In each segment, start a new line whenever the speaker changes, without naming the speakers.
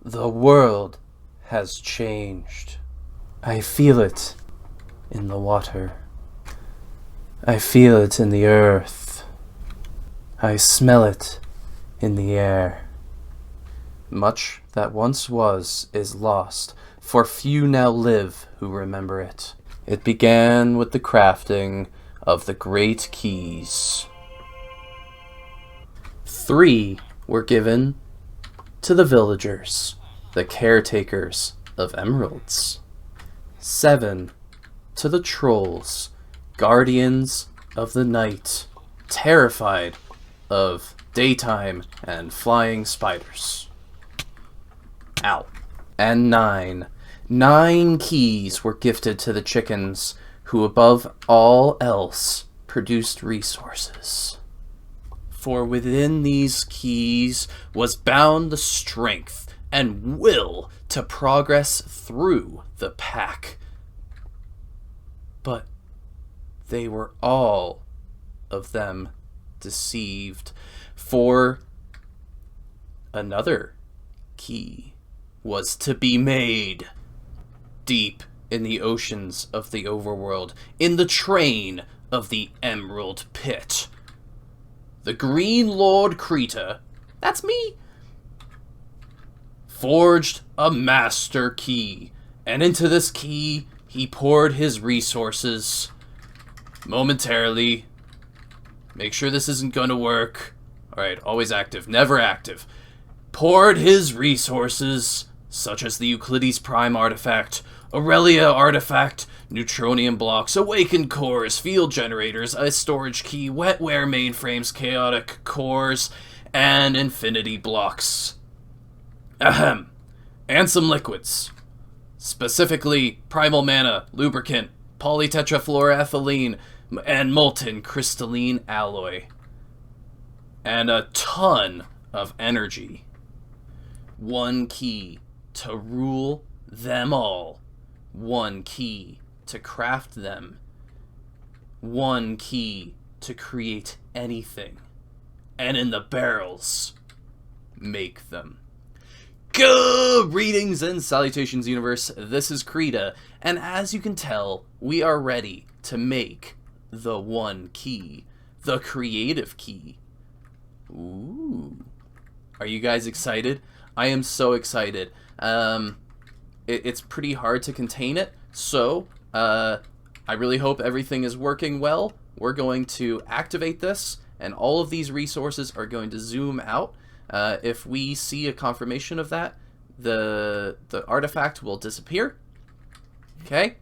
The world has changed. I feel it in the water. I feel it in the earth. I smell it in the air. Much that once was is lost, for few now live who remember it. It began with the crafting of the great keys. 3 were given to the villagers, the caretakers of emeralds. 7 to the trolls, guardians of the night, terrified of daytime and flying spiders. Ow. And 9 keys were gifted to the chickens, who above all else produced resources. For within these keys was bound the strength and will to progress through the pack. But they were all of them deceived, for another key was to be made deep in the oceans of the Overworld, in the train of the Emerald Pit. The Green Lord Creeta, that's me, forged a master key, and into this key he poured his resources. Momentarily. Make sure this isn't gonna work. Alright, always active, never active. Poured his resources, such as the Euclides Prime artifact, Aurelia artifact, neutronium blocks, awakened cores, field generators, a storage key, wetware mainframes, chaotic cores, and infinity blocks. Ahem. And some liquids. Specifically, primal mana, lubricant, polytetrafluoroethylene, and molten crystalline alloy. And a ton of energy. 1 key to rule them all. 1 key to craft them. 1 key to create anything. And in the barrels, make them. Greetings and salutations, universe. This is Creeta, and as you can tell, we are ready to make the 1 key, the creative key. Ooh. Are you guys excited? I am so excited. It's pretty hard to contain it, so I really hope everything is working well. We're going to activate this, and all of these resources are going to zoom out. If we see a confirmation of that, the artifact will disappear. Okay?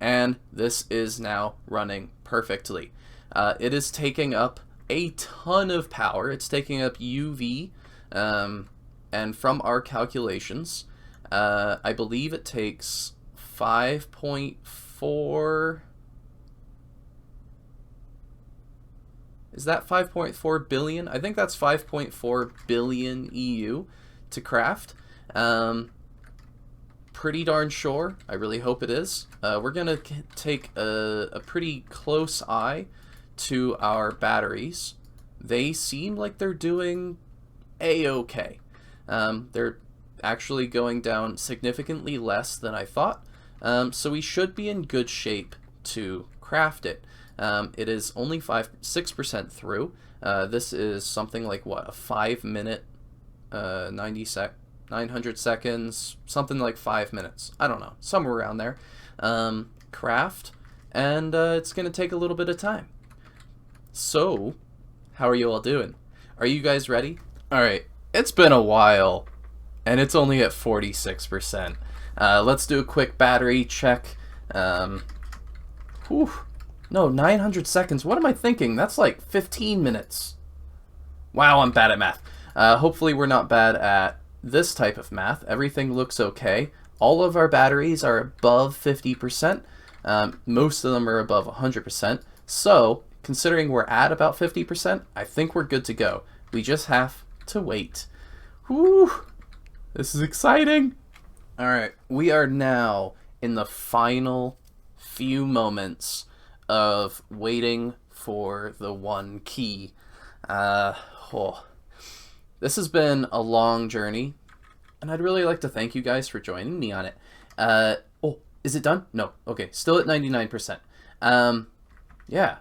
And this is now running perfectly. It is taking up a ton of power. It's taking up UV, and from our calculations, I believe it takes 5.4... Is that 5.4 billion? I think that's 5.4 billion EU to craft. Pretty darn sure. I really hope it is. We're going to take a pretty close eye to our batteries. They seem like they're doing A-okay. They're actually going down significantly less than I thought. So we should be in good shape to craft it. It is only 6% through. This is something like, what, a 5-minute, 900 seconds, something like 5 minutes. I don't know, somewhere around there. Craft, and it's going to take a little bit of time. So, how are you all doing? Are you guys ready? Alright, it's been a while, and it's only at 46%. Let's do a quick battery check. Whew. No, 900 seconds. What am I thinking? That's like 15 minutes. Wow, I'm bad at math. Hopefully we're not bad at this type of math. Everything looks okay. All of our batteries are above 50%. Most of them are above 100%. So, considering we're at about 50%, I think we're good to go. We just have to wait. Whew. This is exciting. Alright, we are now in the final few moments of waiting for the 1 key. This has been a long journey. And I'd really like to thank you guys for joining me on it. Oh, is it done? No. Okay, still at 99%. Yeah.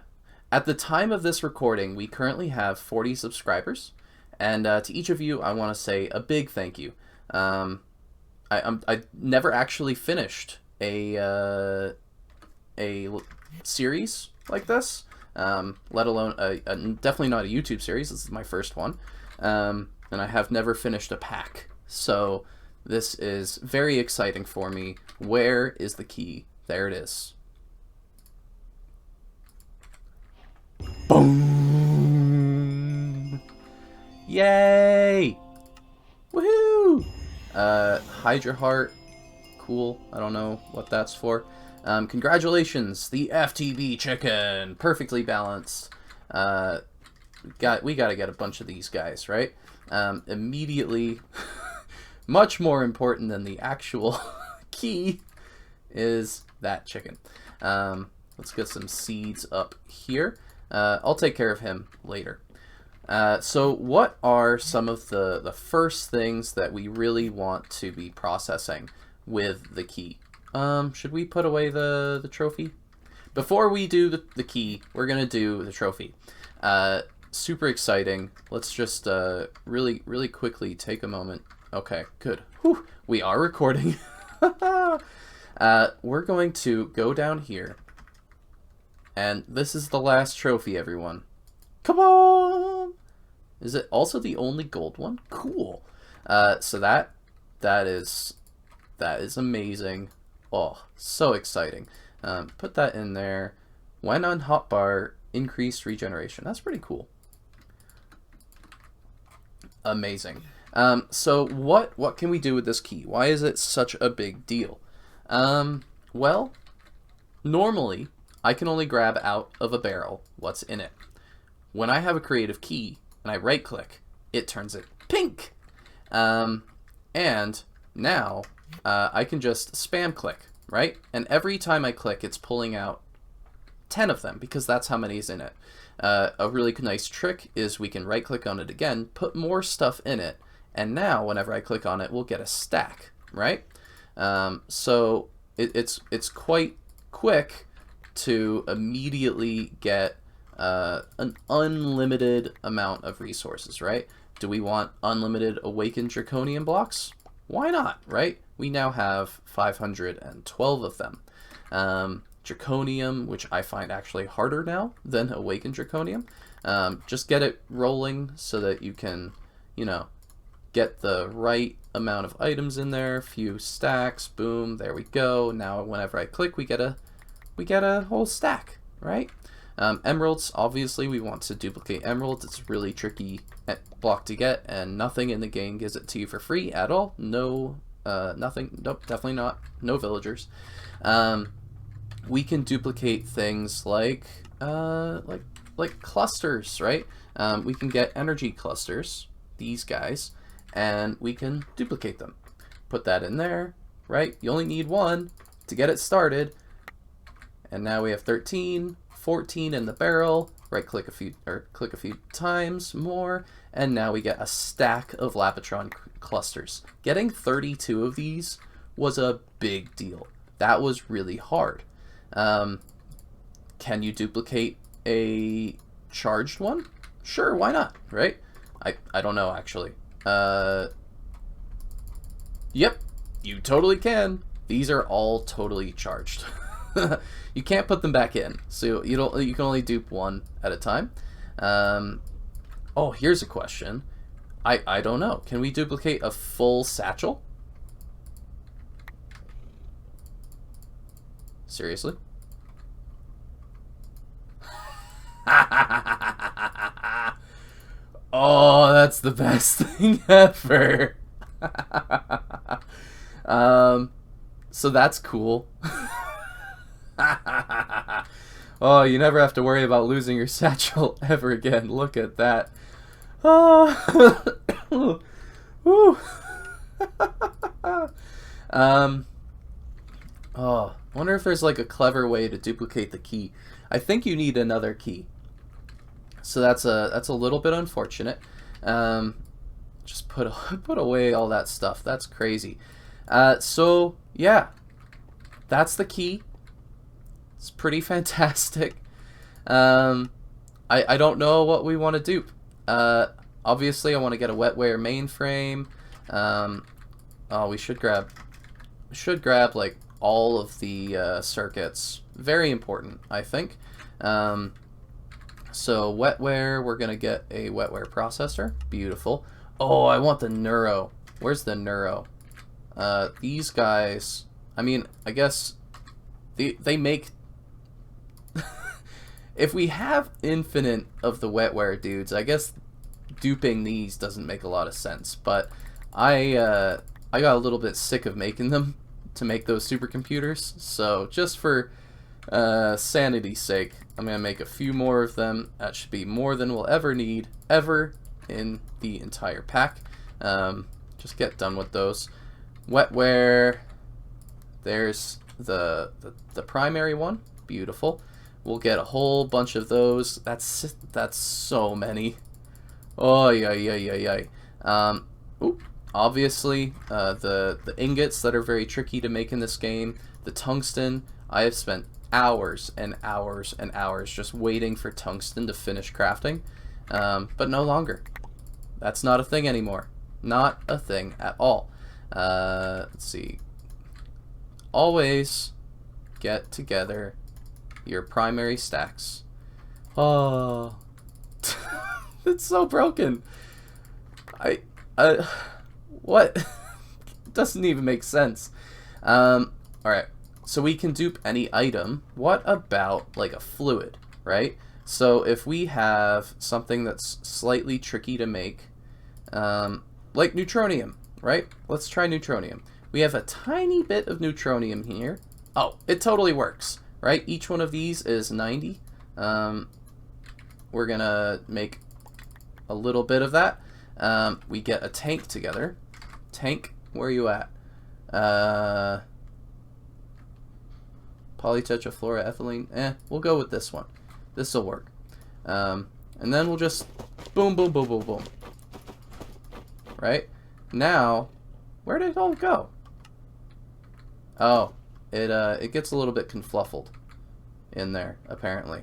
At the time of this recording, we currently have 40 subscribers. And to each of you, I want to say a big thank you. I never actually finished a series like this, let alone definitely not a YouTube series. This is my first one, and I have never finished a pack. So this is very exciting for me. Where is the key? There it is. Boom! Yay! Woohoo! Hydra Heart. Cool. I don't know what that's for. Congratulations, the FTB chicken. Perfectly balanced. We gotta get a bunch of these guys, right? Immediately, much more important than the actual key is that chicken. Let's get some seeds up here. I'll take care of him later. So what are some of the first things that we really want to be processing with the key? Should we put away the trophy? Before we do the key, we're going to do the trophy. Super exciting. Let's just really quickly take a moment. Okay, good. Whew, we are recording. We're going to go down here. And this is the last trophy, everyone. Come on! Is it also the only gold one? Cool. So that is amazing. Oh, so exciting. Put that in there. When on hotbar, increased regeneration. That's pretty cool. Amazing. So what can we do with this key? Why is it such a big deal? Well, normally I can only grab out of a barrel what's in it. When I have a creative key and I right click, it turns it pink. And now I can just spam click, right? And every time I click, it's pulling out 10 of them because that's how many is in it. A really nice trick is we can right click on it again, put more stuff in it, and now whenever I click on it, we'll get a stack, right? So it's quite quick to immediately get an unlimited amount of resources, right? Do we want unlimited awakened draconian blocks? Why not, right? We now have 512 of them. Draconium, which I find actually harder now than awakened draconium. Just get it rolling so that you can, get the right amount of items in there, few stacks, boom, there we go. Now whenever I click, we get a whole stack, right? Emeralds, obviously we want to duplicate emeralds. It's really tricky block to get, and nothing in the game gives it to you for free at all. No, nothing, nope, definitely not, no villagers. We can duplicate things like clusters, right? We can get energy clusters, these guys, and we can duplicate them. Put that in there, right? You only need one to get it started. And now we have 13, 14 in the barrel. Right click click a few times more, and now we get a stack of Lapitron clusters. Getting 32 of these was a big deal. That was really hard. Can you duplicate a charged one? Sure, why not, right? I don't know, actually. Yep, you totally can. These are all totally charged. You can't put them back in, so you can only dupe one at a time. Oh, here's a question. I don't know. Can we duplicate a full satchel? Seriously? Oh, that's the best thing ever. So that's cool. Oh, you never have to worry about losing your satchel ever again. Look at that. Oh. Oh, wonder if there's like a clever way to duplicate the key. I think you need another key. So that's a little bit unfortunate. just put away all that stuff. That's crazy. So yeah, that's the key. It's pretty fantastic. I don't know what we want to dupe. Obviously, I want to get a wetware mainframe. Oh, we should grab like all of the circuits. Very important, I think. So wetware, we're gonna get a wetware processor. Beautiful. Oh, I want the neuro. Where's the neuro? These guys. I mean, I guess they make. If we have infinite of the wetware dudes, I guess duping these doesn't make a lot of sense. But I got a little bit sick of making them to make those supercomputers. So just for sanity's sake, I'm gonna make a few more of them. That should be more than we'll ever need ever in the entire pack. Just get done with those. Wetware. There's the primary one. Beautiful. We'll get a whole bunch of those. That's so many. Oh yeah. Obviously, the ingots that are very tricky to make in this game. The tungsten. I have spent hours and hours and hours just waiting for tungsten to finish crafting, but no longer. That's not a thing anymore. Not a thing at all. Let's see. Always get together your primary stacks. Oh, it's so broken. What? Doesn't even make sense. All right. So we can dupe any item. What about like a fluid, right? So if we have something that's slightly tricky to make, like neutronium, right? Let's try neutronium. We have a tiny bit of neutronium here. Oh, it totally works, right? Each one of these is 90. We're gonna make a little bit of that. We get a tank together. Tank, where are you at? Polytetrafluoroethylene. We'll go with this one. This will work. And then we'll just boom, boom, boom, boom, boom. Right? Now, where did it all go? Oh, it gets a little bit confluffled in there, apparently.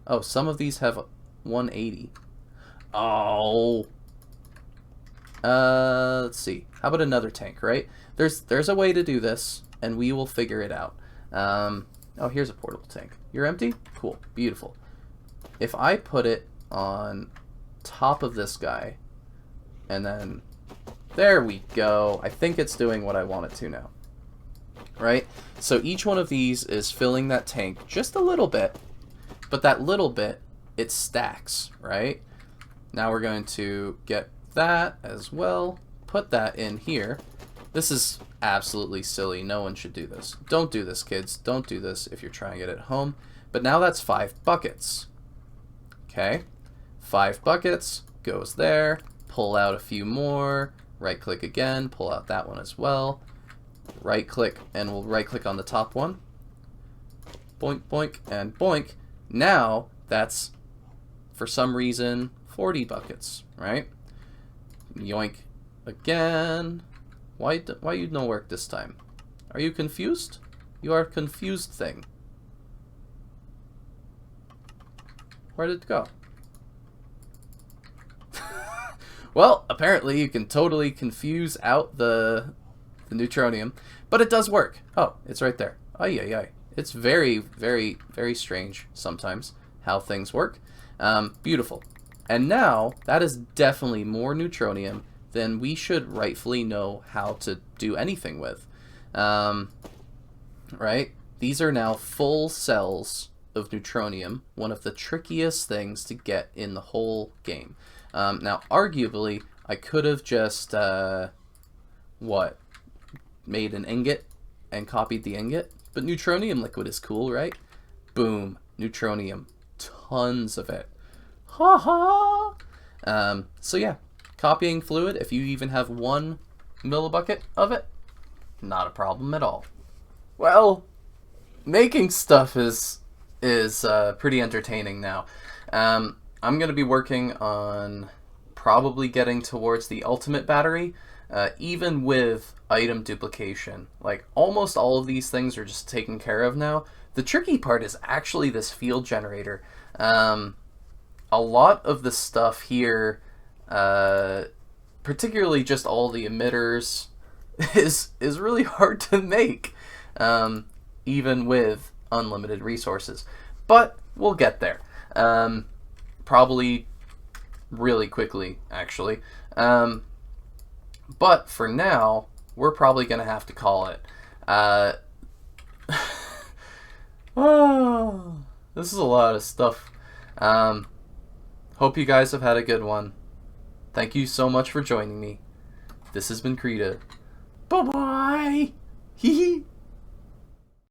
Oh, some of these have 180. Oh. Let's see. How about another tank, right? There's a way to do this, and we will figure it out. Oh, here's a portable tank. You're empty? Cool. Beautiful. If I put it on top of this guy, and then there we go. I think it's doing what I want it to now. Right? So each one of these is filling that tank just a little bit, but that little bit, it stacks, right? Now we're going to get that as well, put that in here. This is absolutely silly. No one should do this. Don't do this, kids. Don't do this if you're trying it at home. But now that's 5 buckets. Okay? 5 buckets goes there. Pull out a few more. Right click again. Pull out that one as well. Right click, and we'll right click on the top one. Boink, boink, and boink. Now that's, for some reason, 40 buckets, right? Yoink again. Why you no work this time? Are you confused? You are a confused thing. Where did it go? Well, apparently you can totally confuse out the neutronium, but it does work. Oh, it's right there. Ay, ay, ay. It's very, very, very strange sometimes how things work. Beautiful. And now, that is definitely more neutronium than we should rightfully know how to do anything with. Right? These are now full cells of neutronium, one of the trickiest things to get in the whole game. Now, arguably, I could have just, made an ingot and copied the ingot, but neutronium liquid is cool, right? Boom, neutronium, tons of it. Ha ha! So yeah, copying fluid, if you even have 1 millibucket of it, not a problem at all. Well, making stuff is pretty entertaining now. I'm going to be working on probably getting towards the ultimate battery, even with item duplication. Like, almost all of these things are just taken care of now. The tricky part is actually this field generator. A lot of the stuff here, particularly just all the emitters, is really hard to make, even with unlimited resources. But we'll get there. Probably really quickly, actually. But for now, we're probably going to have to call it. Oh, this is a lot of stuff. Hope you guys have had a good one. Thank you so much for joining me. This has been Creeta. Bye-bye! Hee hee!